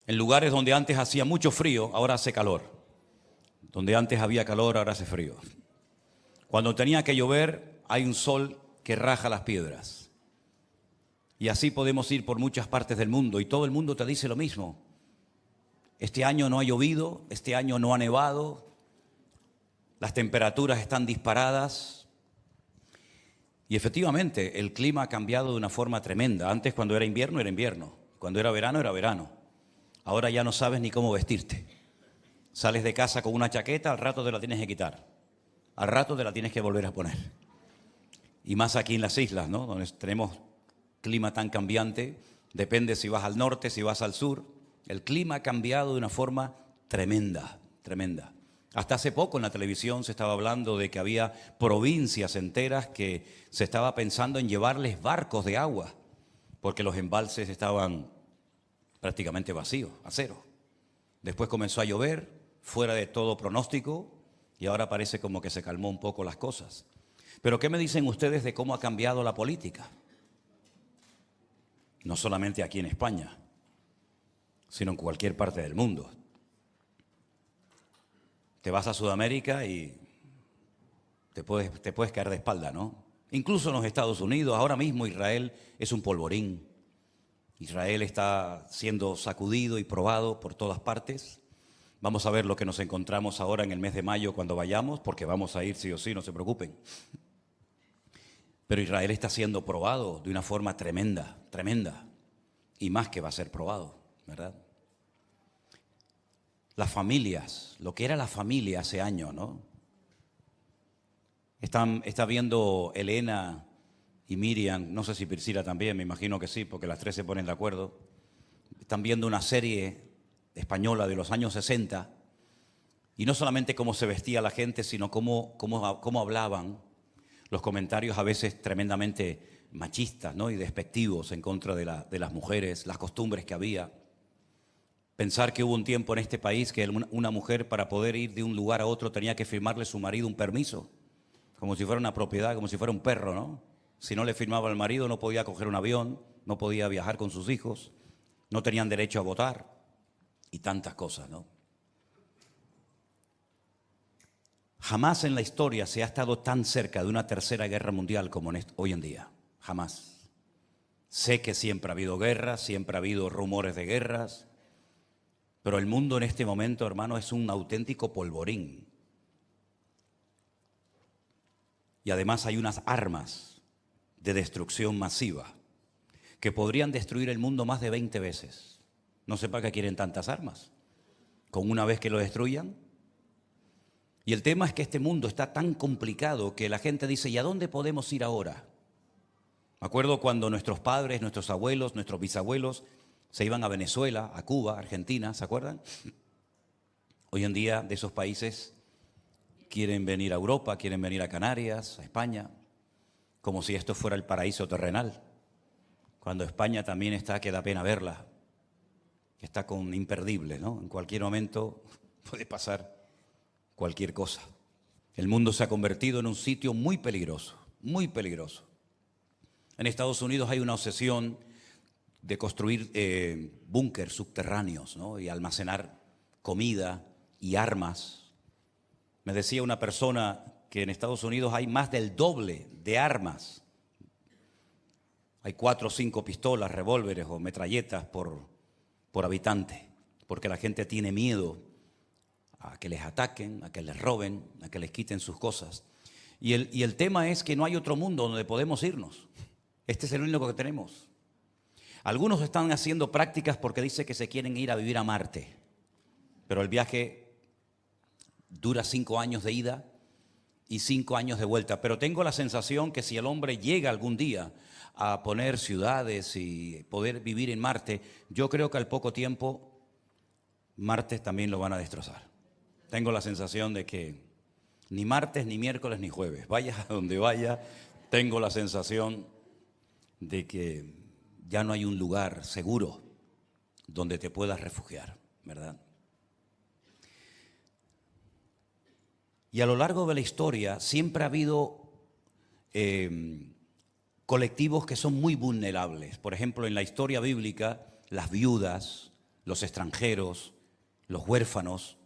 En lugares donde antes hacía mucho frío, ahora hace calor. Donde antes había calor, ahora hace frío. Cuando tenía que llover, hay un sol que raja las piedras. Y así podemos ir por muchas partes del mundo y todo el mundo te dice lo mismo. Este año no ha llovido, este año no ha nevado, las temperaturas están disparadas. Y efectivamente, el clima ha cambiado de una forma tremenda. Antes, cuando era invierno. Cuando era verano. Ahora ya no sabes ni cómo vestirte. Sales de casa con una chaqueta, al rato te la tienes que quitar. Al rato te la tienes que volver a poner. Y más aquí en las islas, ¿no? Donde tenemos clima tan cambiante. Depende si vas al norte, si vas al sur. El clima ha cambiado de una forma tremenda, tremenda. Hasta hace poco en la televisión se estaba hablando de que había provincias enteras que se estaba pensando en llevarles barcos de agua, porque los embalses estaban prácticamente vacíos, a cero. Después comenzó a llover, fuera de todo pronóstico, y ahora parece como que se calmó un poco las cosas. Pero ¿qué me dicen ustedes de cómo ha cambiado la política? No solamente aquí en España, sino en cualquier parte del mundo. Te vas a Sudamérica y te puedes caer de espalda, ¿no? Incluso en los Estados Unidos, ahora mismo Israel es un polvorín. Israel está siendo sacudido y probado por todas partes. Vamos a ver lo que nos encontramos ahora en el mes de mayo cuando vayamos, porque vamos a ir sí o sí, no se preocupen. Pero Israel está siendo probado de una forma tremenda, tremenda. Y más que va a ser probado, ¿verdad? Las familias, lo que era la familia hace años, ¿no? Está viendo Elena y Miriam, no sé si Priscila también, me imagino que sí, porque las tres se ponen de acuerdo. Están viendo una serie española de los años 60 y no solamente cómo se vestía la gente, sino cómo hablaban, los comentarios a veces tremendamente machistas, ¿no? Y despectivos en contra de las mujeres, las costumbres que había. Pensar que hubo un tiempo en este país que una mujer para poder ir de un lugar a otro tenía que firmarle a su marido un permiso, como si fuera una propiedad, como si fuera un perro, ¿no? Si no le firmaba al marido no podía coger un avión, no podía viajar con sus hijos, no tenían derecho a votar y tantas cosas, ¿no? Jamás en la historia se ha estado tan cerca de una tercera guerra mundial como hoy en día, jamás. Sé que siempre ha habido guerras, siempre ha habido rumores de guerras, pero el mundo en este momento, hermano, es un auténtico polvorín. Y además hay unas armas de destrucción masiva que podrían destruir el mundo más de 20 veces. No sé para qué quieren tantas armas. Con una vez que lo destruyan. Y el tema es que este mundo está tan complicado que la gente dice, ¿y a dónde podemos ir ahora? Me acuerdo cuando nuestros padres, nuestros abuelos, nuestros bisabuelos se iban a Venezuela, a Cuba, Argentina, ¿se acuerdan? Hoy en día de esos países quieren venir a Europa, quieren venir a Canarias, a España, como si esto fuera el paraíso terrenal, cuando España también está, que da pena verla, que está con imperdible, ¿no? En cualquier momento puede pasar cualquier cosa. El mundo se ha convertido en un sitio muy peligroso, muy peligroso. En Estados Unidos hay una obsesión de construir búnkers subterráneos, ¿no? Y almacenar comida y armas. Me decía una persona que en Estados Unidos hay más del doble de armas. Hay 4 o 5 pistolas, revólveres o metralletas por habitante, porque la gente tiene miedo a que les ataquen, a que les roben, a que les quiten sus cosas. Y el tema es que no hay otro mundo donde podemos irnos. Este es el único que tenemos. Algunos están haciendo prácticas porque dicen que se quieren ir a vivir a Marte, pero el viaje dura 5 años de ida y 5 años de vuelta. Pero tengo la sensación que si el hombre llega algún día a poner ciudades y poder vivir en Marte, yo creo que al poco tiempo Marte también lo van a destrozar. Tengo la sensación de que ni martes, ni miércoles, ni jueves, vaya a donde vaya, tengo la sensación de que ya no hay un lugar seguro donde te puedas refugiar, ¿verdad? Y a lo largo de la historia siempre ha habido colectivos que son muy vulnerables. Por ejemplo, en la historia bíblica, las viudas, los extranjeros, los huérfanos,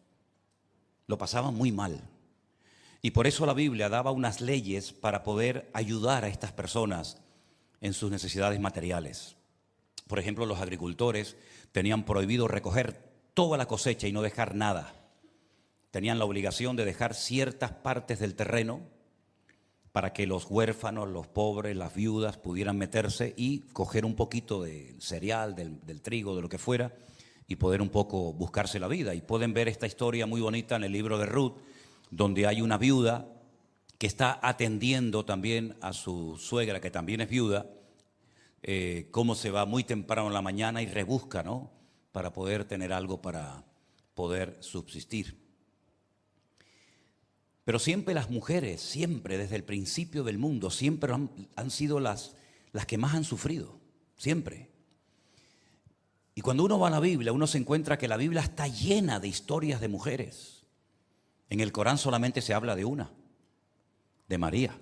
lo pasaban muy mal. Y por eso la Biblia daba unas leyes para poder ayudar a estas personas en sus necesidades materiales. Por ejemplo, los agricultores tenían prohibido recoger toda la cosecha y no dejar nada. Tenían la obligación de dejar ciertas partes del terreno para que los huérfanos, los pobres, las viudas pudieran meterse y coger un poquito de cereal, del trigo, de lo que fuera, y poder un poco buscarse la vida. Y pueden ver esta historia muy bonita en el libro de Ruth, donde hay una viuda que está atendiendo también a su suegra, que también es viuda, cómo se va muy temprano en la mañana y rebusca, ¿no?, para poder tener algo para poder subsistir. Pero siempre las mujeres, siempre desde el principio del mundo, siempre han sido las que más han sufrido, siempre. Y cuando uno va a la Biblia, uno se encuentra que la Biblia está llena de historias de mujeres. En el Corán solamente se habla de una, de María,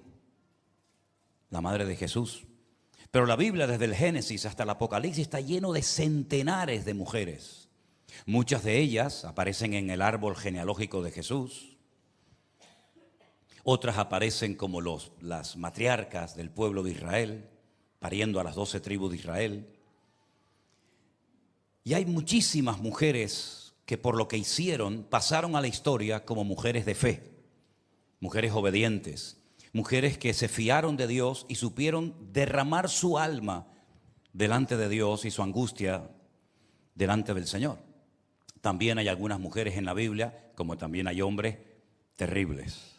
la madre de Jesús. Pero la Biblia, desde el Génesis hasta el Apocalipsis, está lleno de centenares de mujeres. Muchas de ellas aparecen en el árbol genealógico de Jesús. Otras aparecen como las matriarcas del pueblo de Israel, pariendo a las 12 tribus de Israel. Y hay muchísimas mujeres que por lo que hicieron pasaron a la historia como mujeres de fe, mujeres obedientes, mujeres que se fiaron de Dios y supieron derramar su alma delante de Dios y su angustia delante del Señor. También hay algunas mujeres en la Biblia, como también hay hombres terribles,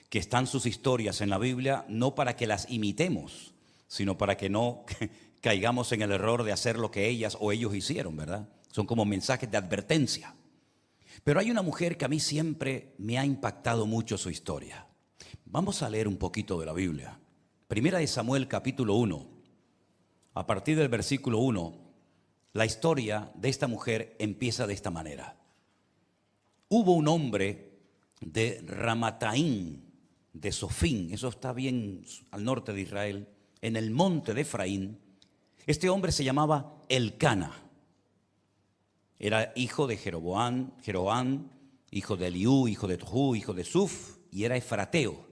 que están sus historias en la Biblia no para que las imitemos, sino para que no caigamos en el error de hacer lo que ellas o ellos hicieron, ¿verdad? Son como mensajes de advertencia. Pero hay una mujer que a mí siempre me ha impactado mucho su historia. Vamos a leer un poquito de la Biblia. Primera de Samuel, capítulo 1. A partir del versículo 1, la historia de esta mujer empieza de esta manera. Hubo un hombre de Ramataim, de Sofín, eso está bien al norte de Israel, en el monte de Efraín. Este hombre se llamaba Elcana. Era hijo de Jeroboam, hijo de Eliú, hijo de Tohu, hijo de Suf, y era efrateo.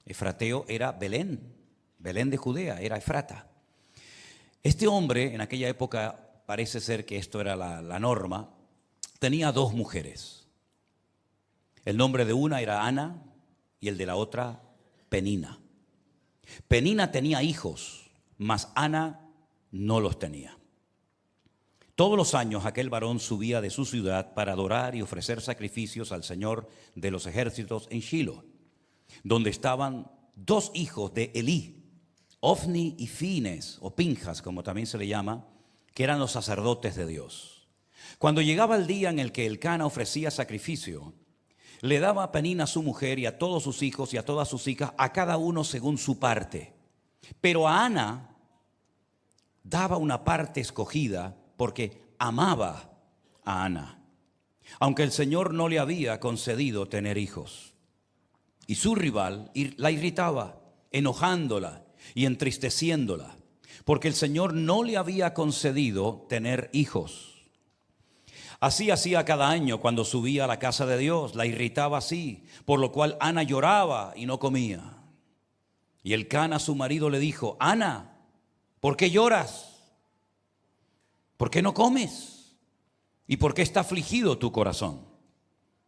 Efrateo era Belén de Judea, era Efrata. Este hombre, en aquella época, parece ser que esto era la norma, tenía dos mujeres. El nombre de una era Ana y el de la otra, Penina. Penina tenía hijos, mas Ana no los tenía. Todos los años aquel varón subía de su ciudad para adorar y ofrecer sacrificios al Señor de los ejércitos en Shilo, donde estaban dos hijos de Elí, Ofni y Fines, o Pinjas, como también se le llama, que eran los sacerdotes de Dios. Cuando llegaba el día en el que Elcana ofrecía sacrificio, le daba a Penina a su mujer y a todos sus hijos y a todas sus hijas, a cada uno según su parte. Pero a Ana daba una parte escogida porque amaba a Ana, aunque el Señor no le había concedido tener hijos. Y su rival la irritaba, enojándola y entristeciéndola, porque el Señor no le había concedido tener hijos. Así hacía cada año cuando subía a la casa de Dios, la irritaba así, por lo cual Ana lloraba y no comía. Y Elcana, su marido, le dijo: Ana, ¿por qué lloras? ¿Por qué no comes? ¿Y por qué está afligido tu corazón?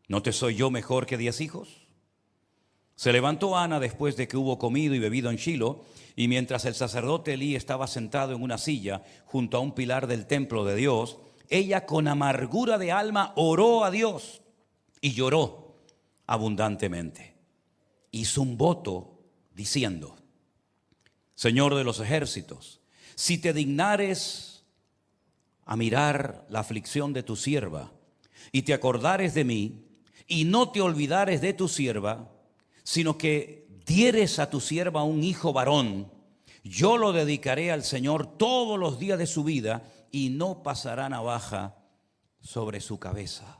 ¿No te soy yo mejor que 10 hijos? Se levantó Ana después de que hubo comido y bebido en Shilo, y mientras el sacerdote Elí estaba sentado en una silla junto a un pilar del templo de Dios, ella con amargura de alma oró a Dios y lloró abundantemente. Hizo un voto diciendo: Señor de los ejércitos, si te dignares a mirar la aflicción de tu sierva y te acordares de mí y no te olvidares de tu sierva, sino que dieres a tu sierva un hijo varón, yo lo dedicaré al Señor todos los días de su vida y no pasará navaja sobre su cabeza.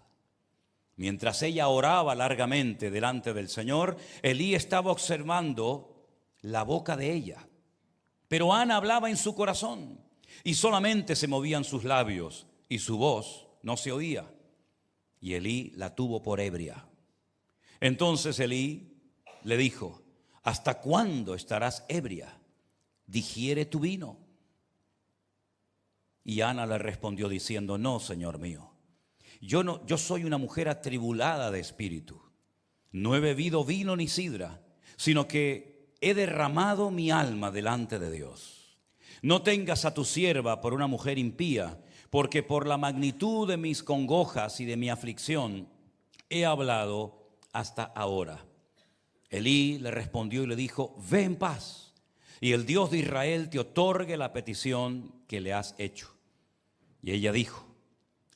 Mientras ella oraba largamente delante del Señor, Elí estaba observando la boca de ella. Pero Ana hablaba en su corazón y solamente se movían sus labios y su voz no se oía. Y Elí la tuvo por ebria. Entonces Elí le dijo: ¿hasta cuándo estarás ebria? Digiere tu vino. Y Ana le respondió diciendo: no, Señor mío, yo soy una mujer atribulada de espíritu. No he bebido vino ni sidra, sino que he derramado mi alma delante de Dios. No tengas a tu sierva por una mujer impía, porque por la magnitud de mis congojas y de mi aflicción he hablado hasta ahora. Elí le respondió y le dijo: ve en paz, y el Dios de Israel te otorgue la petición que le has hecho. Y ella dijo: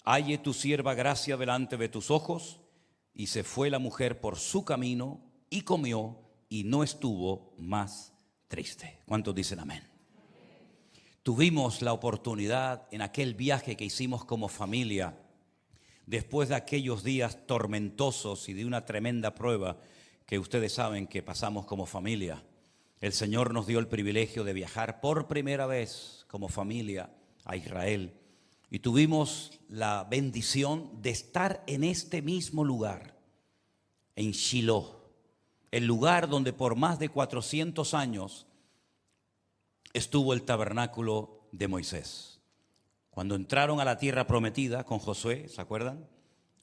halle tu sierva gracia delante de tus ojos. Y se fue la mujer por su camino y comió, y no estuvo más triste. ¿Cuántos dicen amén? Tuvimos la oportunidad en aquel viaje que hicimos como familia, después de aquellos días tormentosos y de una tremenda prueba que ustedes saben que pasamos como familia. El Señor nos dio el privilegio de viajar por primera vez como familia a Israel. Y tuvimos la bendición de estar en este mismo lugar, en Shiloh, el lugar donde por más de 400 años estuvo el tabernáculo de Moisés. Cuando entraron a la tierra prometida con Josué, ¿se acuerdan?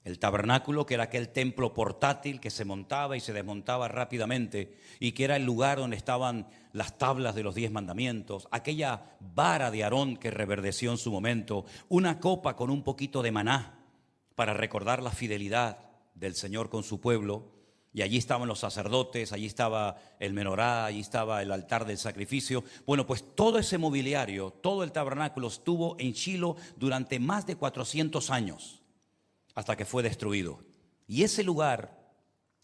El tabernáculo, que era aquel templo portátil que se montaba y se desmontaba rápidamente, y que era el lugar donde estaban las tablas de los 10 mandamientos, aquella vara de Aarón que reverdeció en su momento, una copa con un poquito de maná para recordar la fidelidad del Señor con su pueblo. Y allí estaban los sacerdotes, allí estaba el menorá, allí estaba el altar del sacrificio. Bueno, pues todo ese mobiliario, todo el tabernáculo estuvo en Shiloh durante más de 400 años, hasta que fue destruido. Y ese lugar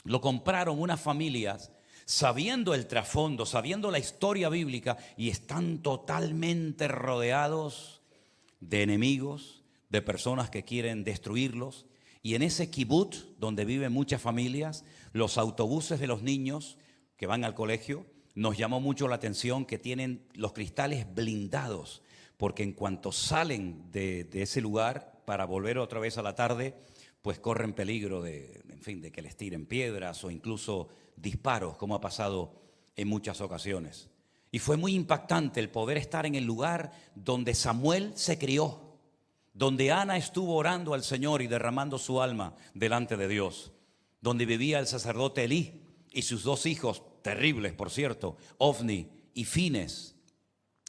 lo compraron unas familias sabiendo el trasfondo, sabiendo la historia bíblica, y están totalmente rodeados de enemigos, de personas que quieren destruirlos. Y en ese kibutz donde viven muchas familias, los autobuses de los niños que van al colegio, nos llamó mucho la atención que tienen los cristales blindados, porque en cuanto salen de ese lugar para volver otra vez a la tarde, pues corren peligro de que les tiren piedras o incluso disparos, como ha pasado en muchas ocasiones. Y fue muy impactante el poder estar en el lugar donde Samuel se crió, donde Ana estuvo orando al Señor y derramando su alma delante de Dios, donde vivía el sacerdote Elí y sus 2 hijos, terribles por cierto, Ofni y Fines.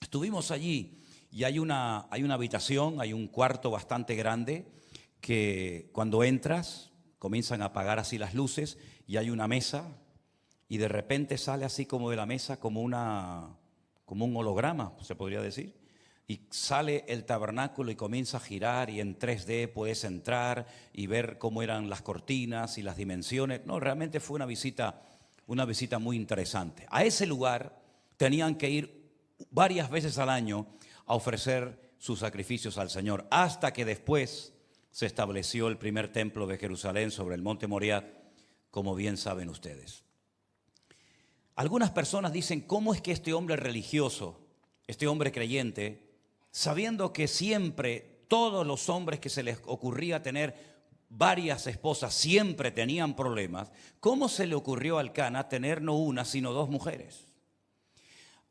Estuvimos allí y hay una habitación, hay un cuarto bastante grande que cuando entras comienzan a apagar así las luces y hay una mesa y de repente sale así como de la mesa como un holograma, se podría decir. Y sale el tabernáculo y comienza a girar y en 3D puedes entrar y ver cómo eran las cortinas y las dimensiones. No, realmente fue una visita muy interesante. A ese lugar tenían que ir varias veces al año a ofrecer sus sacrificios al Señor, hasta que después se estableció el primer templo de Jerusalén sobre el monte Moriah, como bien saben ustedes. Algunas personas dicen: ¿cómo es que este hombre religioso, este hombre creyente, sabiendo que siempre todos los hombres que se les ocurría tener varias esposas siempre tenían problemas, cómo se le ocurrió al Cana tener no una sino 2 mujeres?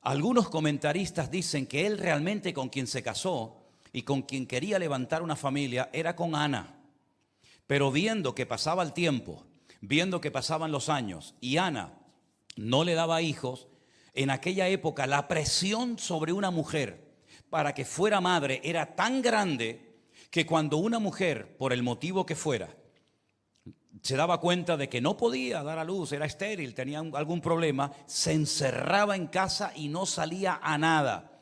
Algunos comentaristas dicen que él realmente con quien se casó y con quien quería levantar una familia era con Ana, pero viendo que pasaba el tiempo, viendo que pasaban los años y Ana no le daba hijos, en aquella época la presión sobre una mujer para que fuera madre era tan grande que cuando una mujer, por el motivo que fuera, se daba cuenta de que no podía dar a luz, era estéril, tenía algún problema, se encerraba en casa y no salía a nada,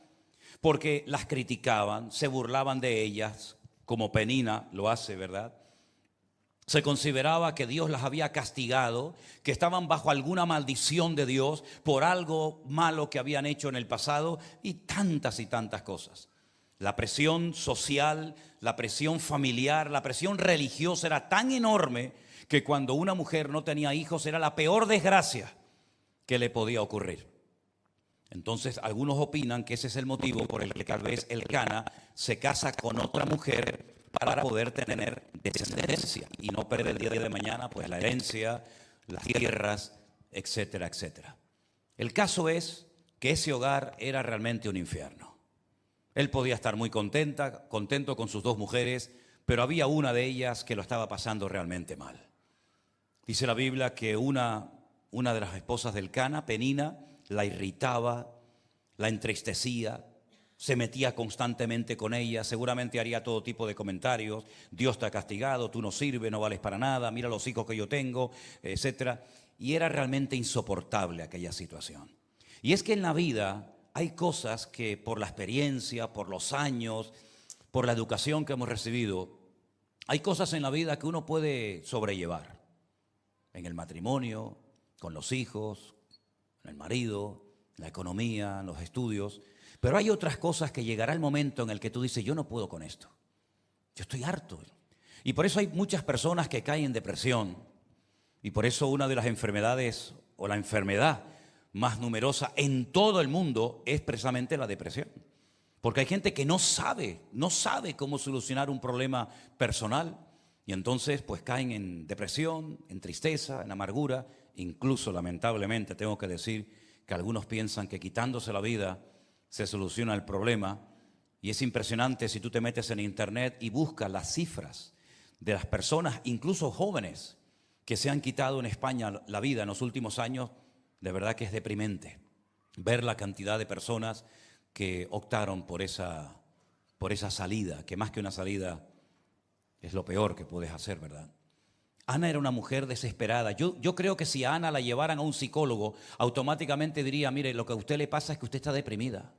porque las criticaban, se burlaban de ellas, como Penina lo hace, ¿verdad? Se consideraba que Dios las había castigado, que estaban bajo alguna maldición de Dios por algo malo que habían hecho en el pasado y tantas cosas. La presión social, la presión familiar, la presión religiosa era tan enorme que cuando una mujer no tenía hijos era la peor desgracia que le podía ocurrir. Entonces algunos opinan que ese es el motivo por el que tal vez el Cana se casa con otra mujer para poder tener descendencia y no perder el día de mañana pues la herencia, las tierras, etcétera, etcétera. El caso es que ese hogar era realmente un infierno. Él podía estar muy contento con sus dos mujeres, pero había una de ellas que lo estaba pasando realmente mal. Dice la Biblia que una de las esposas del Cana, Penina, la irritaba, la entristecía, se metía constantemente con ella, seguramente haría todo tipo de comentarios: Dios te ha castigado, tú no sirves, no vales para nada, mira los hijos que yo tengo, etcétera. Y era realmente insoportable aquella situación. Y es que en la vida hay cosas que por la experiencia, por los años, por la educación que hemos recibido, hay cosas en la vida que uno puede sobrellevar. En el matrimonio, con los hijos, en el marido, en la economía, en los estudios. Pero hay otras cosas que llegará el momento en el que tú dices: yo no puedo con esto. Yo estoy harto. Y por eso hay muchas personas que caen en depresión. Y por eso una de las enfermedades o la enfermedad más numerosa en todo el mundo es precisamente la depresión. Porque hay gente que no sabe cómo solucionar un problema personal y entonces pues caen en depresión, en tristeza, en amargura. Incluso lamentablemente tengo que decir que algunos piensan que quitándose la vida se soluciona el problema. Y es impresionante si tú te metes en internet y buscas las cifras de las personas, incluso jóvenes, que se han quitado en España la vida en los últimos años. De verdad que es deprimente ver la cantidad de personas que optaron por esa salida, que más que una salida es lo peor que puedes hacer, ¿verdad? Ana era una mujer desesperada. Yo creo que si a Ana la llevaran a un psicólogo, automáticamente diría: mire, lo que a usted le pasa es que usted está deprimida.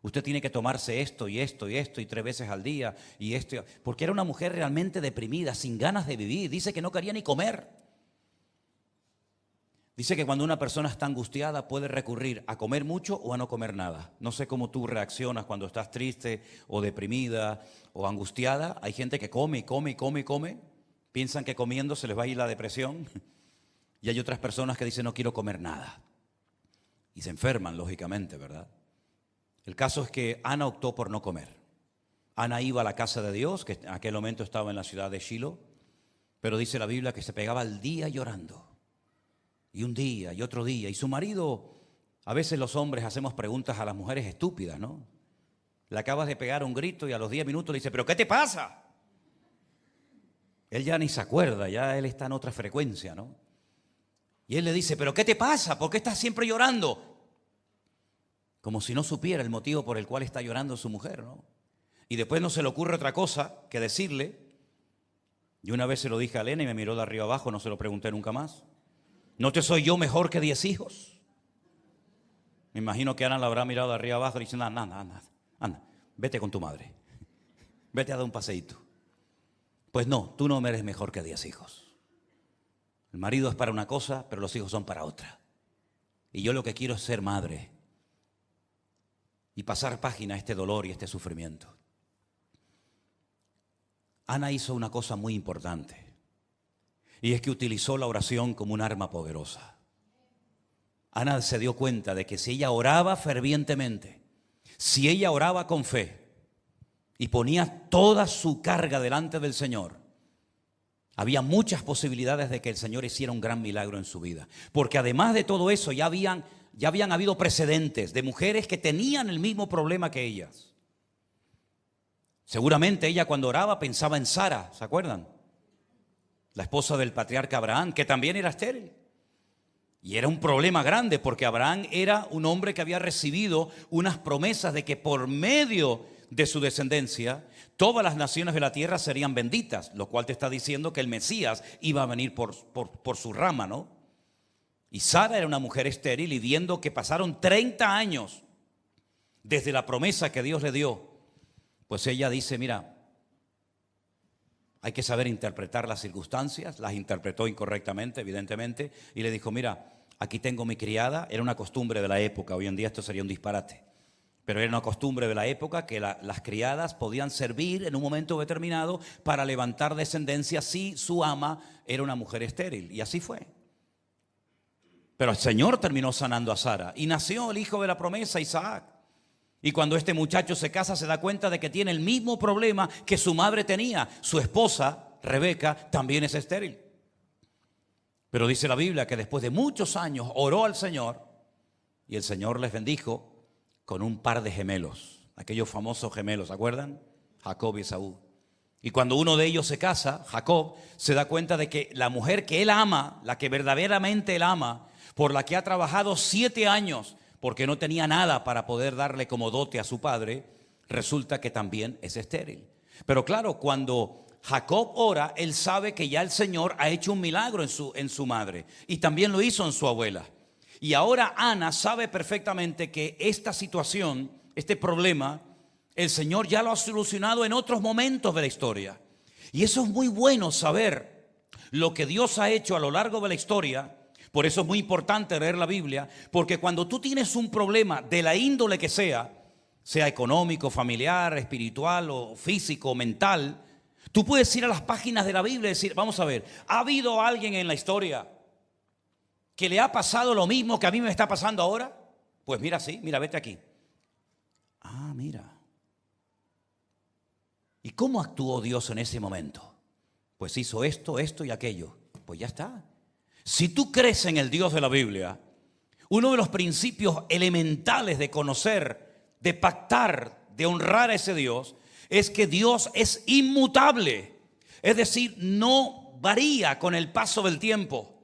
Usted tiene que tomarse esto y esto y esto y 3 veces al día y esto. Porque era una mujer realmente deprimida, sin ganas de vivir. Dice que no quería ni comer. Dice que cuando una persona está angustiada puede recurrir a comer mucho o a no comer nada. No sé cómo tú reaccionas cuando estás triste o deprimida o angustiada. Hay gente que come y come y come y come. Piensan que comiendo se les va a ir la depresión. Y hay otras personas que dicen: no quiero comer nada. Y se enferman, lógicamente, ¿verdad? El caso es que Ana optó por no comer. Ana iba a la casa de Dios, que en aquel momento estaba en la ciudad de Shiloh. Pero dice la Biblia que se pegaba el día llorando. Y un día y otro día. Y su marido, a veces los hombres hacemos preguntas a las mujeres estúpidas, ¿no? Le acabas de pegar un grito y a los 10 minutos le dice: ¿pero qué te pasa? Él ya ni se acuerda, ya él está en otra frecuencia, ¿no? Y él le dice: ¿pero qué te pasa? ¿Por qué estás siempre llorando? Como si no supiera el motivo por el cual está llorando su mujer, ¿no? Y después no se le ocurre otra cosa que decirle. Yo una vez se lo dije a Elena y me miró de arriba abajo, no se lo pregunté nunca más. ¿No te soy yo mejor que 10 hijos? Me imagino que Ana la habrá mirado de arriba abajo y dice: anda, vete con tu madre. Vete a dar un paseíto. Pues no, tú no eres mejor que 10 hijos. El marido es para una cosa, pero los hijos son para otra. Y yo lo que quiero es ser madre y pasar página a este dolor y este sufrimiento. Ana hizo una cosa muy importante. Y es que utilizó la oración como un arma poderosa. Ana se dio cuenta de que si ella oraba fervientemente, si ella oraba con fe y ponía toda su carga delante del Señor, había muchas posibilidades de que el Señor hiciera un gran milagro en su vida. Porque además de todo eso ya habían habido precedentes de mujeres que tenían el mismo problema que ellas. Seguramente ella cuando oraba pensaba en Sara, ¿se acuerdan? La esposa del patriarca Abraham, que también era estéril. Y era un problema grande porque Abraham era un hombre que había recibido unas promesas de que por medio de su descendencia todas las naciones de la tierra serían benditas, lo cual te está diciendo que el Mesías iba a venir por su rama, ¿no? Y Sara era una mujer estéril y viendo que pasaron 30 años desde la promesa que Dios le dio, pues ella dice: mira, hay que saber interpretar las circunstancias. Las interpretó incorrectamente, evidentemente, y le dijo: mira, aquí tengo mi criada. Era una costumbre de la época, hoy en día esto sería un disparate, pero era una costumbre de la época que las criadas podían servir en un momento determinado para levantar descendencia si su ama era una mujer estéril, y así fue. Pero el Señor terminó sanando a Sara y nació el hijo de la promesa, Isaac. Y cuando este muchacho se casa, se da cuenta de que tiene el mismo problema que su madre tenía. Su esposa, Rebeca, también es estéril. Pero dice la Biblia que después de muchos años oró al Señor y el Señor les bendijo con un par de gemelos, aquellos famosos gemelos, ¿se acuerdan? Jacob y Esaú. Y cuando uno de ellos se casa, Jacob, se da cuenta de que la mujer que él ama, la que verdaderamente él ama, por la que ha trabajado 7 años, porque no tenía nada para poder darle como dote a su padre, resulta que también es estéril. Pero claro, cuando Jacob ora, él sabe que ya el Señor ha hecho un milagro en su madre, y también lo hizo en su abuela. Y ahora Ana sabe perfectamente que esta situación, este problema, el Señor ya lo ha solucionado en otros momentos de la historia. Y eso es muy bueno, saber lo que Dios ha hecho a lo largo de la historia. Por eso es muy importante leer la Biblia, porque cuando tú tienes un problema de la índole que sea económico, familiar, espiritual o físico, mental, tú puedes ir a las páginas de la Biblia y decir, vamos a ver, ¿ha habido alguien en la historia que le ha pasado lo mismo que a mí me está pasando ahora? Pues mira, sí, mira, vete aquí. Ah, mira. ¿Y cómo actuó Dios en ese momento? Pues hizo esto, esto y aquello. Pues ya está. Si tú crees en el Dios de la Biblia, uno de los principios elementales de conocer, de pactar, de honrar a ese Dios, es que Dios es inmutable. Es decir, no varía con el paso del tiempo.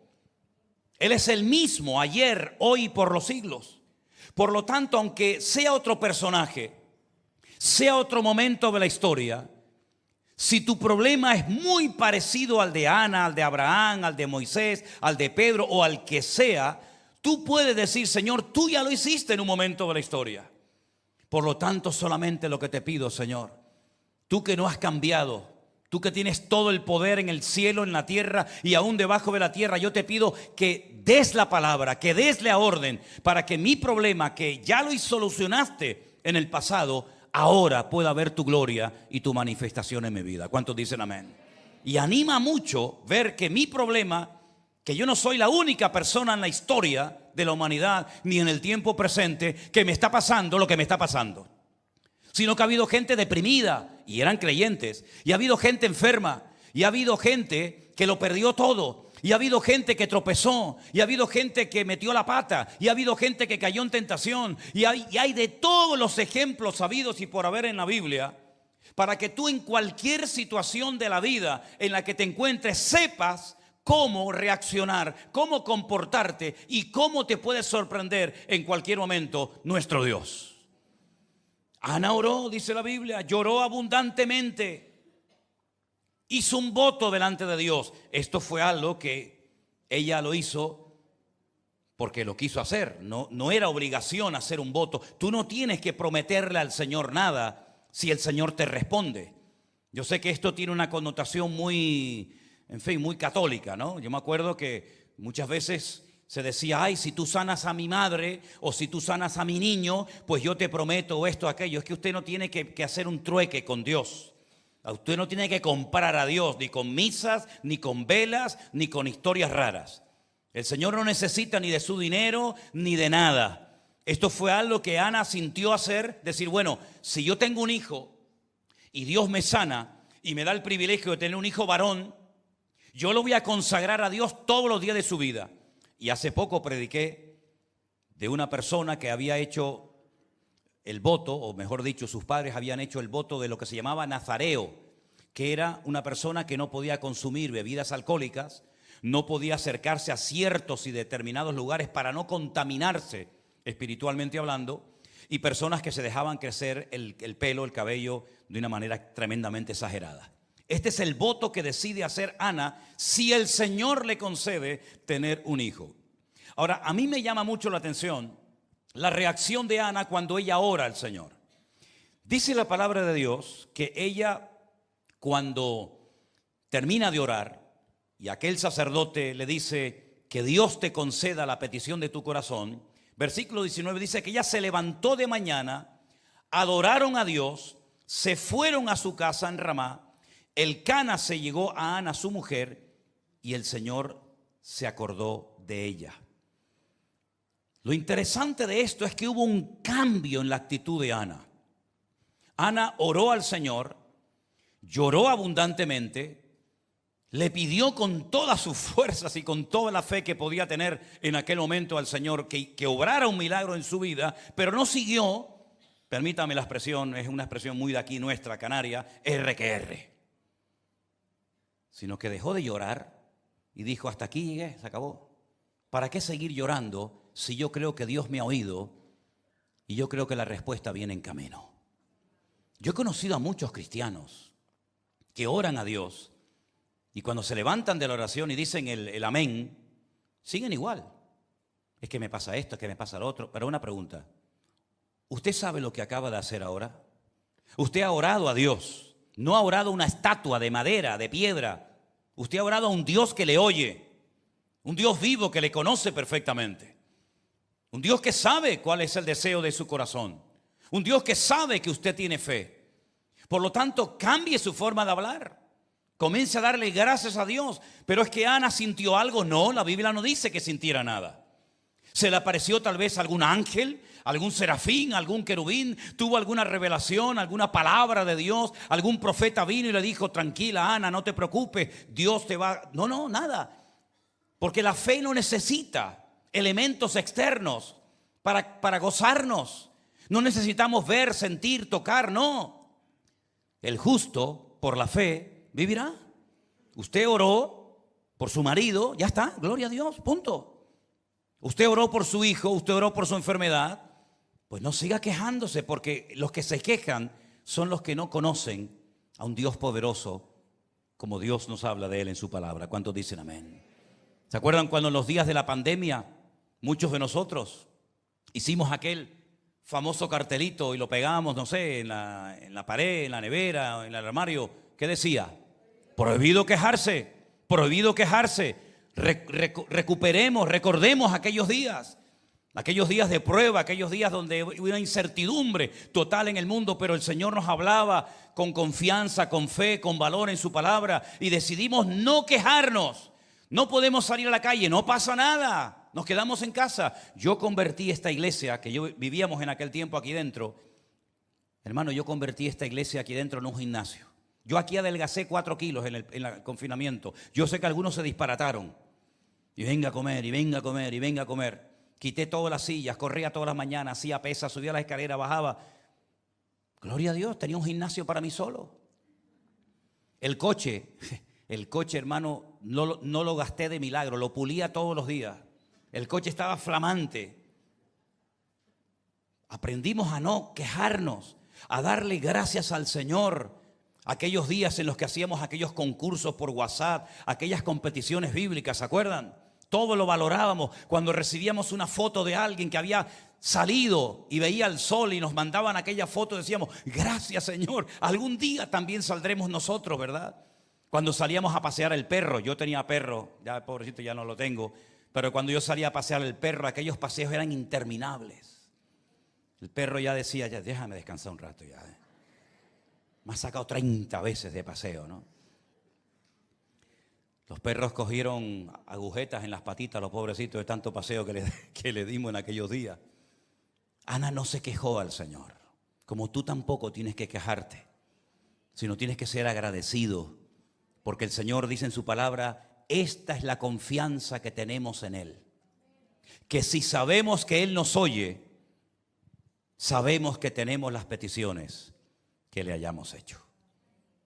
Él es el mismo ayer, hoy y por los siglos. Por lo tanto, aunque sea otro personaje, sea otro momento de la historia, si tu problema es muy parecido al de Ana, al de Abraham, al de Moisés, al de Pedro o al que sea, tú puedes decir, Señor, tú ya lo hiciste en un momento de la historia. Por lo tanto, solamente lo que te pido, Señor, tú que no has cambiado, tú que tienes todo el poder en el cielo, en la tierra y aún debajo de la tierra, yo te pido que des la palabra, que des la orden para que mi problema, que ya lo solucionaste en el pasado, ahora pueda ver tu gloria y tu manifestación en mi vida. ¿Cuántos dicen amén? Y anima mucho ver que mi problema, que yo no soy la única persona en la historia de la humanidad, ni en el tiempo presente, que me está pasando lo que me está pasando. Sino que ha habido gente deprimida, y eran creyentes, y ha habido gente enferma, y ha habido gente que lo perdió todo, y ha habido gente que tropezó, y ha habido gente que metió la pata, y ha habido gente que cayó en tentación, y hay de todos los ejemplos habidos y por haber en la Biblia, para que tú en cualquier situación de la vida en la que te encuentres sepas cómo reaccionar, cómo comportarte y cómo te puede sorprender en cualquier momento nuestro Dios. Ana oró, dice la Biblia, lloró abundantemente. Hizo un voto delante de Dios. Esto fue algo que ella lo hizo porque lo quiso hacer. No era obligación hacer un voto. Tú no tienes que prometerle al Señor nada si el Señor te responde. Yo sé que esto tiene una connotación muy, en fin, muy católica, ¿no? Yo me acuerdo que muchas veces se decía, ay, si tú sanas a mi madre o si tú sanas a mi niño, pues yo te prometo esto, aquello. Es que usted no tiene que hacer un trueque con Dios. Usted no tiene que comprar a Dios ni con misas, ni con velas, ni con historias raras. El Señor no necesita ni de su dinero, ni de nada. Esto fue algo que Ana sintió hacer, decir, bueno, si yo tengo un hijo y Dios me sana y me da el privilegio de tener un hijo varón, yo lo voy a consagrar a Dios todos los días de su vida. Y hace poco prediqué de una persona que había hecho el voto, o mejor dicho, sus padres habían hecho el voto de lo que se llamaba nazareo, que era una persona que no podía consumir bebidas alcohólicas, no podía acercarse a ciertos y determinados lugares para no contaminarse espiritualmente hablando, y personas que se dejaban crecer el pelo, el cabello de una manera tremendamente exagerada. Este es el voto que decide hacer Ana si el Señor le concede tener un hijo. Ahora, a mí me llama mucho la atención la reacción de Ana cuando ella ora al Señor. Dice la palabra de Dios que ella, cuando termina de orar y aquel sacerdote le dice que Dios te conceda la petición de tu corazón, versículo 19 dice que ella se levantó de mañana, adoraron a Dios, se fueron a su casa en Ramá, Elcana se llegó a Ana, su mujer, y el Señor se acordó de ella. Lo interesante de esto es que hubo un cambio en la actitud de Ana. Ana oró al Señor, lloró abundantemente, le pidió con todas sus fuerzas y con toda la fe que podía tener en aquel momento al Señor que obrara un milagro en su vida, pero no siguió, permítame la expresión, es una expresión muy de aquí nuestra, canaria, R que R, sino que dejó de llorar y dijo, hasta aquí llegué, se acabó. ¿Para qué seguir llorando si yo creo que Dios me ha oído y yo creo que la respuesta viene en camino? Yo he conocido a muchos cristianos que oran a Dios y cuando se levantan de la oración y dicen el amén, siguen igual. Es que me pasa esto, es que me pasa lo otro. Pero una pregunta, ¿usted sabe lo que acaba de hacer ahora? Usted ha orado a Dios, no ha orado a una estatua de madera, de piedra. Usted ha orado a un Dios que le oye, un Dios vivo que le conoce perfectamente, un Dios que sabe cuál es el deseo de su corazón, un Dios que sabe que usted tiene fe. Por lo tanto, cambie su forma de hablar. Comience a darle gracias a Dios. Pero es que Ana sintió algo. No, la Biblia no dice que sintiera nada. Se le apareció tal vez algún ángel, algún serafín, algún querubín, tuvo alguna revelación, alguna palabra de Dios, algún profeta vino y le dijo, tranquila Ana, no te preocupes, Dios te va... No, nada. Porque la fe no necesita elementos externos para gozarnos. No necesitamos ver, sentir, tocar, no. El justo, por la fe, vivirá. Usted oró por su marido, ya está, gloria a Dios, punto. Usted oró por su hijo, usted oró por su enfermedad, pues no siga quejándose, porque los que se quejan son los que no conocen a un Dios poderoso como Dios nos habla de Él en su palabra. ¿Cuántos dicen amén? ¿Se acuerdan cuando en los días de la pandemia muchos de nosotros hicimos aquel famoso cartelito y lo pegamos, no sé, en la pared, en la nevera, en el armario? ¿Qué decía? Prohibido quejarse, prohibido quejarse. Recuperemos, recordemos aquellos días de prueba, aquellos días donde hubo una incertidumbre total en el mundo, pero el Señor nos hablaba con confianza, con fe, con valor en su palabra y decidimos no quejarnos. No podemos salir a la calle, no pasa nada, nos quedamos en casa. Yo convertí esta iglesia, que yo vivíamos en aquel tiempo aquí dentro, hermano, yo convertí esta iglesia aquí dentro en un gimnasio. Yo aquí adelgacé 4 kilos en el confinamiento. Yo sé que algunos se disparataron. Y venga a comer, y venga a comer, y venga a comer. Quité todas las sillas, corría todas las mañanas, hacía pesas, subía la escalera, bajaba. Gloria a Dios, tenía un gimnasio para mí solo. El coche, hermano, no lo gasté de milagro, lo pulía todos los días. El coche estaba flamante. Aprendimos a no quejarnos, a darle gracias al Señor. Aquellos días en los que hacíamos aquellos concursos por WhatsApp, aquellas competiciones bíblicas, ¿se acuerdan? Todo lo valorábamos. Cuando recibíamos una foto de alguien que había salido y veía el sol y nos mandaban aquella foto, decíamos, gracias Señor, algún día también saldremos nosotros, ¿verdad? Cuando salíamos a pasear el perro, yo tenía perro, ya pobrecito ya no lo tengo, pero cuando yo salía a pasear el perro, aquellos paseos eran interminables. El perro ya decía, ya déjame descansar un rato ya. Me ha sacado 30 veces de paseo, ¿no? Los perros cogieron agujetas en las patitas, los pobrecitos, de tanto paseo que le dimos en aquellos días. Ana no se quejó al Señor, como tú tampoco tienes que quejarte, sino tienes que ser agradecido, porque el Señor dice en su palabra, esta es la confianza que tenemos en Él, que si sabemos que Él nos oye, sabemos que tenemos las peticiones que le hayamos hecho.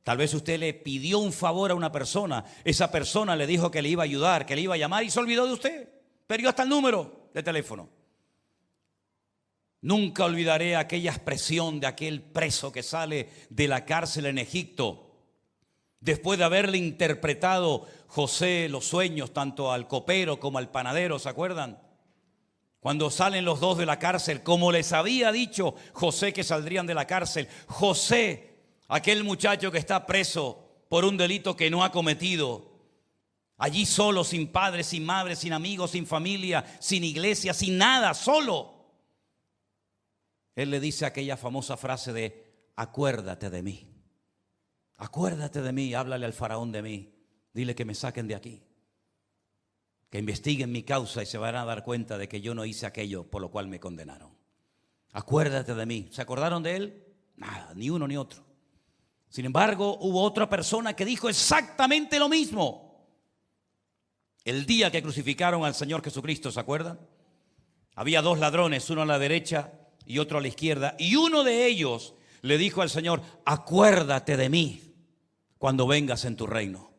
Tal vez usted le pidió un favor a una persona, esa persona le dijo que le iba a ayudar, que le iba a llamar y se olvidó de usted, perdió hasta el número de teléfono. Nunca olvidaré aquella expresión de aquel preso que sale de la cárcel en Egipto, después de haberle interpretado José los sueños, tanto al copero como al panadero, ¿se acuerdan? Cuando salen los dos de la cárcel, como les había dicho José que saldrían de la cárcel, José, aquel muchacho que está preso por un delito que no ha cometido, allí solo, sin padre, sin madre, sin amigos, sin familia, sin iglesia, sin nada, solo. Él le dice aquella famosa frase de, acuérdate de mí. Acuérdate de mí, háblale al faraón de mí, dile que me saquen de aquí. que investiguen mi causa y se van a dar cuenta de que yo no hice aquello por lo cual me condenaron. Acuérdate de mí. ¿Se acordaron de él? Nada, ni uno ni otro. Sin embargo, hubo otra persona que dijo exactamente lo mismo. El día que crucificaron al Señor Jesucristo, ¿se acuerdan? Había dos ladrones, uno a la derecha y otro a la izquierda. Y uno de ellos le dijo al Señor: acuérdate de mí cuando vengas en tu reino.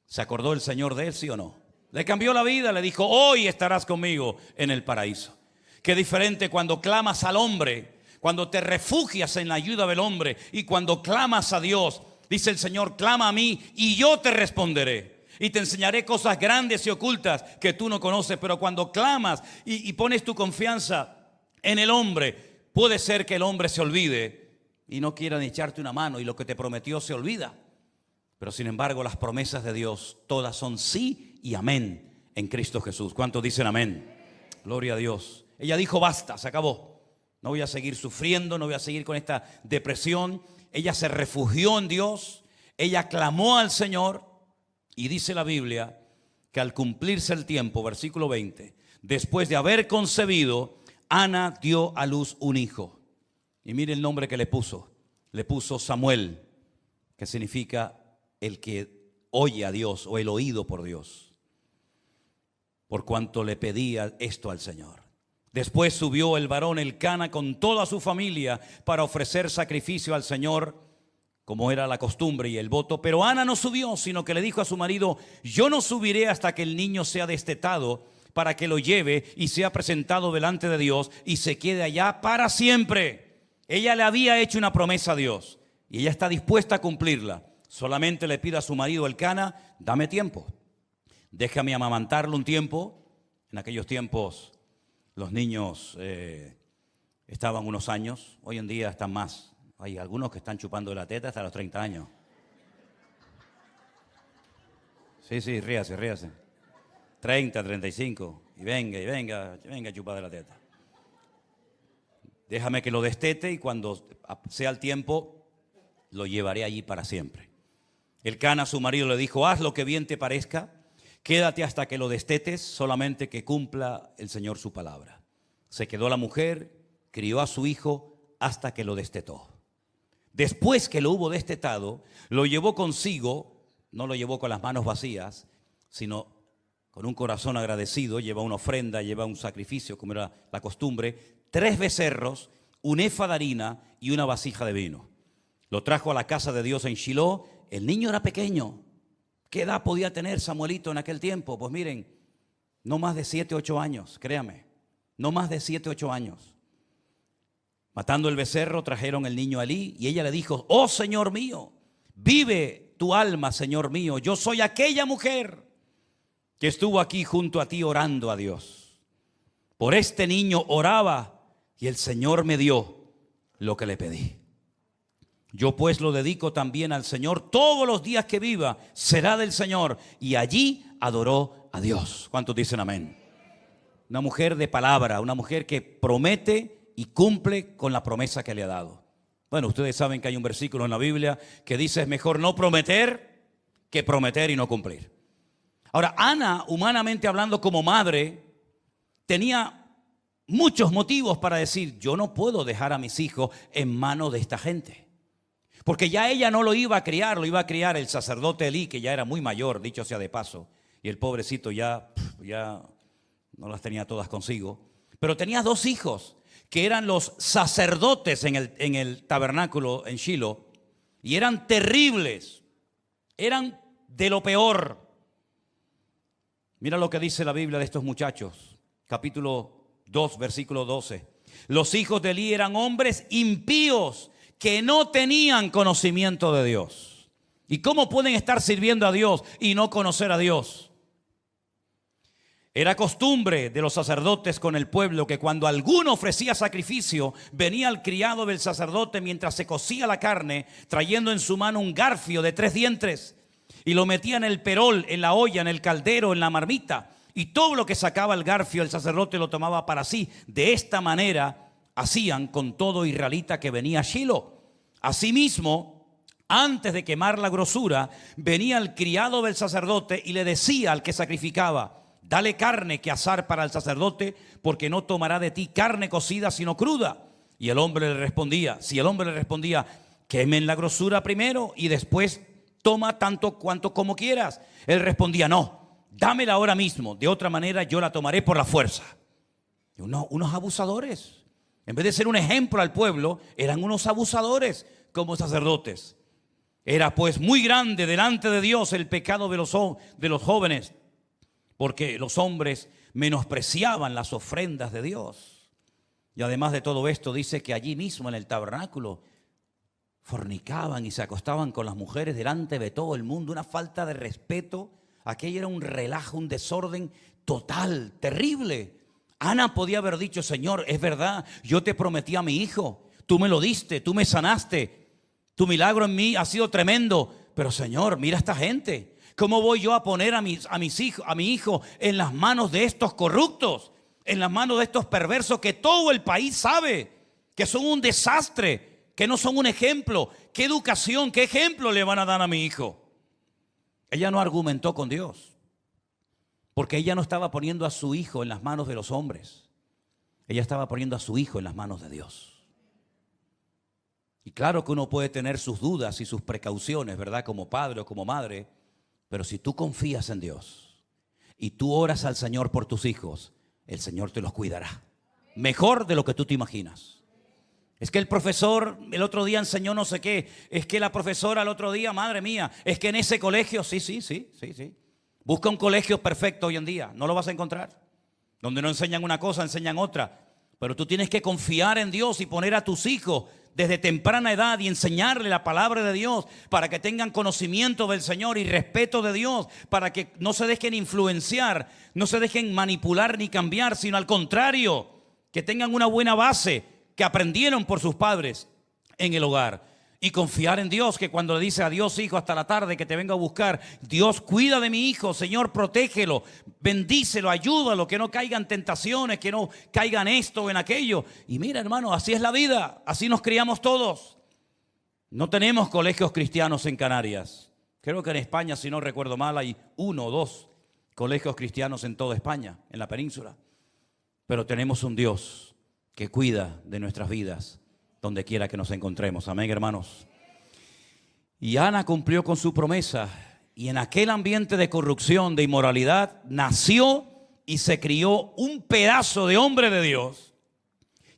¿Se acordó el Señor de él, sí o no? Le cambió la vida, le dijo: hoy estarás conmigo en el paraíso. Qué diferente cuando clamas al hombre, cuando te refugias en la ayuda del hombre y cuando clamas a Dios. Dice el Señor: clama a mí y yo te responderé y te enseñaré cosas grandes y ocultas que tú no conoces. Pero cuando clamas y pones tu confianza en el hombre, puede ser que el hombre se olvide y no quiera ni echarte una mano y lo que te prometió se olvida. Pero sin embargo, las promesas de Dios todas son sí y amén en Cristo Jesús. ¿Cuántos dicen amén? Gloria a Dios. Ella dijo: basta, se acabó. No voy a seguir sufriendo, no voy a seguir con esta depresión. Ella se refugió en Dios, ella clamó al Señor y dice la Biblia que al cumplirse el tiempo, versículo 20, después de haber concebido, Ana dio a luz un hijo. Y mire el nombre que le puso. Le puso Samuel, que significa el que oye a Dios o el oído por Dios, por cuanto le pedía esto al Señor. Después subió el varón Elcana con toda su familia para ofrecer sacrificio al Señor, como era la costumbre y el voto. Pero Ana no subió, sino que le dijo a su marido: yo no subiré hasta que el niño sea destetado, para que lo lleve y sea presentado delante de Dios y se quede allá para siempre. Ella le había hecho una promesa a Dios y ella está dispuesta a cumplirla. Solamente le pide a su marido Elcana: dame tiempo, déjame amamantarlo un tiempo. En aquellos tiempos los niños estaban unos años, hoy en día están más. Hay algunos que están chupando de la teta hasta los 30 años. Sí, ríase. 30, 35, y venga a chupar de la teta. Déjame que lo destete y cuando sea el tiempo lo llevaré allí para siempre. Elcana, su marido, le dijo: haz lo que bien te parezca, quédate hasta que lo destetes, solamente que cumpla el Señor su palabra. Se quedó la mujer, crió a su hijo hasta que lo destetó. Después que lo hubo destetado, lo llevó consigo, no lo llevó con las manos vacías, sino con un corazón agradecido. Lleva una ofrenda, lleva un sacrificio, como era la costumbre, 3 becerros, un efa de harina y una vasija de vino. Lo trajo a la casa de Dios en Shiloh. El niño era pequeño. ¿Qué edad podía tener Samuelito en aquel tiempo? Pues miren, no más de 7, 8 años, créame. No más de 7, 8 años. Matando el becerro, trajeron el niño a Elí y ella le dijo: oh Señor mío, vive tu alma, Señor mío. Yo soy aquella mujer que estuvo aquí junto a ti orando a Dios. Por este niño oraba y el Señor me dio lo que le pedí. Yo pues lo dedico también al Señor. Todos los días que viva será del Señor. Y allí adoró a Dios. ¿Cuántos dicen amén? Una mujer de palabra, una mujer que promete y cumple con la promesa que le ha dado. Bueno, ustedes saben que hay un versículo en la Biblia que dice: es mejor no prometer que prometer y no cumplir. Ahora, Ana, humanamente hablando, como madre, tenía muchos motivos para decir: yo no puedo dejar a mis hijos en manos de esta gente. Porque ya ella no lo iba a criar, lo iba a criar el sacerdote Elí, que ya era muy mayor, dicho sea de paso. Y el pobrecito ya no las tenía todas consigo. Pero tenía 2 hijos que eran los sacerdotes en el tabernáculo en Shiloh. Y eran terribles, eran de lo peor. Mira lo que dice la Biblia de estos muchachos. Capítulo 2, versículo 12. Los hijos de Elí eran hombres impíos que no tenían conocimiento de Dios. ¿Y cómo pueden estar sirviendo a Dios y no conocer a Dios? Era costumbre de los sacerdotes con el pueblo que cuando alguno ofrecía sacrificio, venía el criado del sacerdote mientras se cocía la carne, trayendo en su mano un garfio de 3 dientes, y lo metía en el perol, en la olla, en el caldero, en la marmita, y todo lo que sacaba el garfio el sacerdote lo tomaba para sí. De esta manera hacían con todo israelita que venía a Shiloh. Asimismo, Antes de quemar la grosura, venía el criado del sacerdote y le decía al que sacrificaba: dale carne que asar para el sacerdote, porque no tomará de ti carne cocida sino cruda. Y el hombre le respondía, quemen la grosura primero y después toma tanto cuanto como quieras. Él respondía: no, dámela ahora mismo, de otra manera yo la tomaré por la fuerza. Y unos abusadores, en vez de ser un ejemplo al pueblo, eran unos abusadores como sacerdotes. Era pues muy grande delante de Dios el pecado de los jóvenes, porque los hombres menospreciaban las ofrendas de Dios. Y además de todo esto, dice que allí mismo en el tabernáculo fornicaban y se acostaban con las mujeres delante de todo el mundo. Una falta de respeto. Aquello era un relajo, un desorden total, terrible. Ana podía haber dicho: Señor, es verdad, yo te prometí a mi hijo, tú me lo diste, tú me sanaste, tu milagro en mí ha sido tremendo, pero Señor, mira esta gente. ¿Cómo voy yo a poner a mi hijo en las manos de estos corruptos, en las manos de estos perversos que todo el país sabe que son un desastre, que no son un ejemplo? ¿Qué educación, qué ejemplo le van a dar a mi hijo? Ella no argumentó con Dios, porque ella no estaba poniendo a su hijo en las manos de los hombres. Ella estaba poniendo a su hijo en las manos de Dios. Y claro que uno puede tener sus dudas y sus precauciones, ¿verdad? Como padre o como madre. Pero si tú confías en Dios y tú oras al Señor por tus hijos, el Señor te los cuidará. Mejor de lo que tú te imaginas. Es que el profesor el otro día enseñó no sé qué. Es que la profesora el otro día, madre mía, es que en ese colegio, sí. Busca un colegio perfecto hoy en día, no lo vas a encontrar. Donde no enseñan una cosa, enseñan otra. Pero tú tienes que confiar en Dios y poner a tus hijos desde temprana edad y enseñarle la palabra de Dios para que tengan conocimiento del Señor y respeto de Dios, para que no se dejen influenciar, no se dejen manipular ni cambiar, sino al contrario, que tengan una buena base que aprendieron por sus padres en el hogar. Y confiar en Dios, que cuando le dice a Dios: hijo, hasta la tarde que te vengo a buscar, Dios, cuida de mi hijo, Señor, protégelo, bendícelo, ayúdalo, que no caigan tentaciones, que no caigan esto o en aquello. Y mira, hermano, así es la vida, así nos criamos todos. No tenemos colegios cristianos en Canarias. Creo que en España, si no recuerdo mal, hay 1 o 2 colegios cristianos en toda España, en la península. Pero tenemos un Dios que cuida de nuestras vidas donde quiera que nos encontremos. Amén, hermanos. Y Ana cumplió con su promesa, y en aquel ambiente de corrupción, de inmoralidad, nació y se crió un pedazo de hombre de Dios,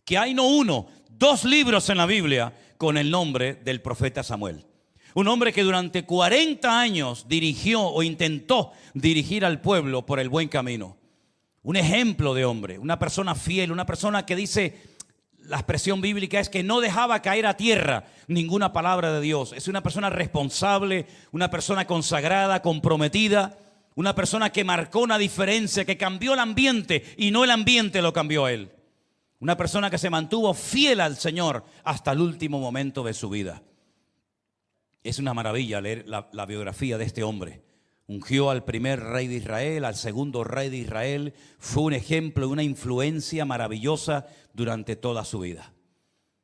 que hay no 1, 2 libros en la Biblia con el nombre del profeta Samuel. Un hombre que durante 40 años dirigió o intentó dirigir al pueblo por el buen camino. Un ejemplo de hombre, una persona fiel, una persona que dice... La expresión bíblica es que no dejaba caer a tierra ninguna palabra de Dios. Es una persona responsable, una persona consagrada, comprometida, una persona que marcó una diferencia, que cambió el ambiente y no el ambiente lo cambió a él. Una persona que se mantuvo fiel al Señor hasta el último momento de su vida. Es una maravilla leer la biografía de este hombre. Ungió al primer rey de Israel, al segundo rey de Israel. Fue un ejemplo, una influencia maravillosa durante toda su vida.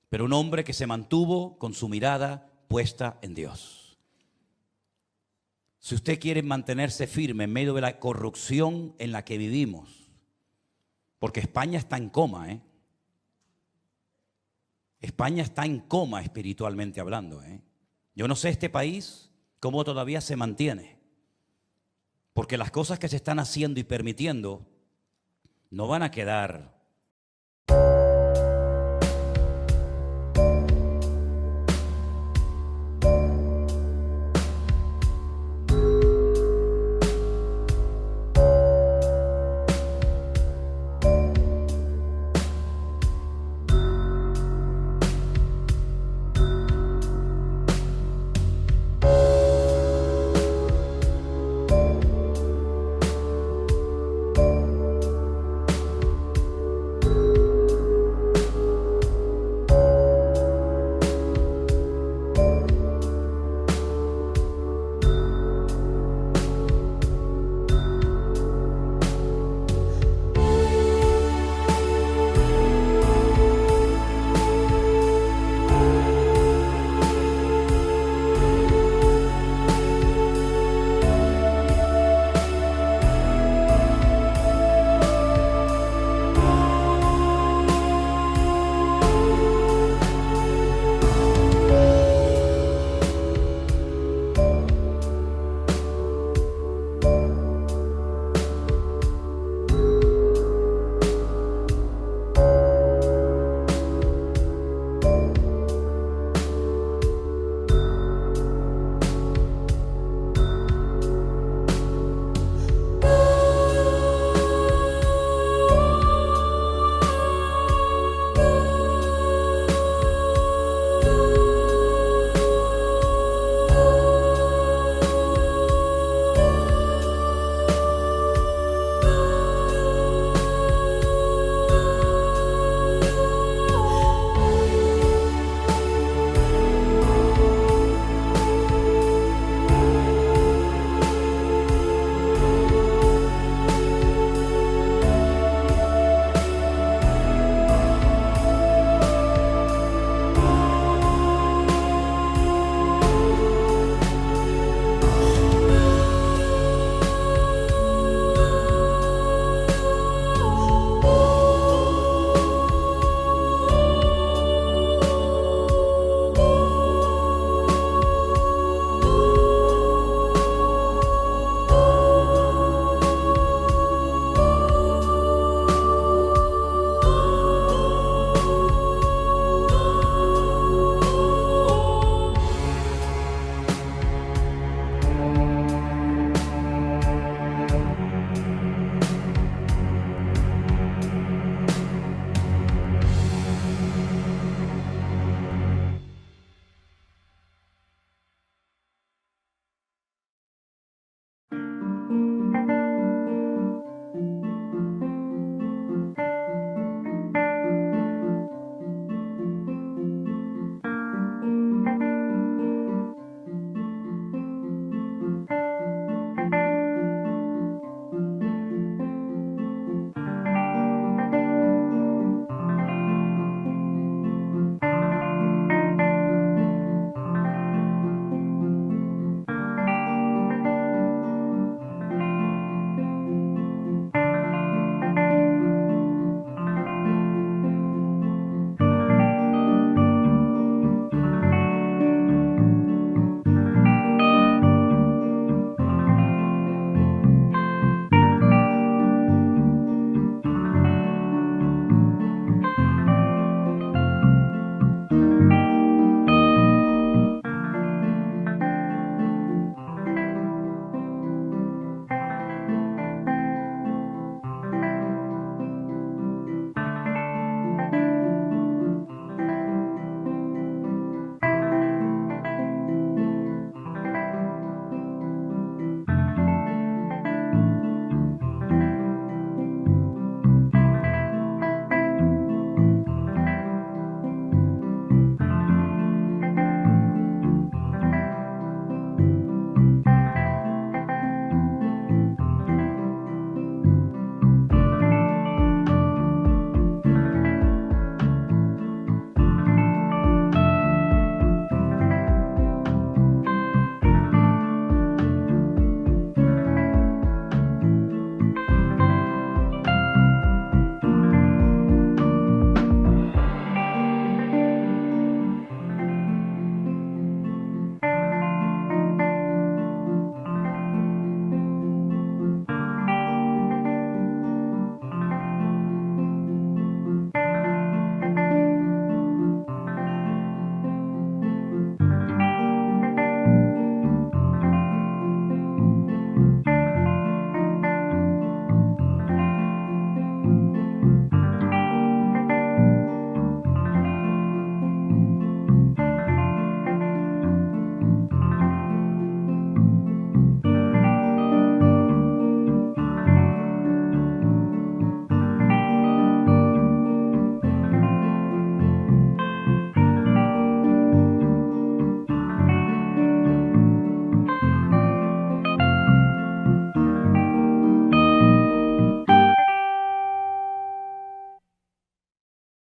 Pero un hombre que se mantuvo con su mirada puesta en Dios. Si usted quiere mantenerse firme en medio de la corrupción en la que vivimos, porque España está en coma, España está en coma espiritualmente hablando, Yo no sé este país cómo todavía se mantiene. Porque las cosas que se están haciendo y permitiendo no van a quedar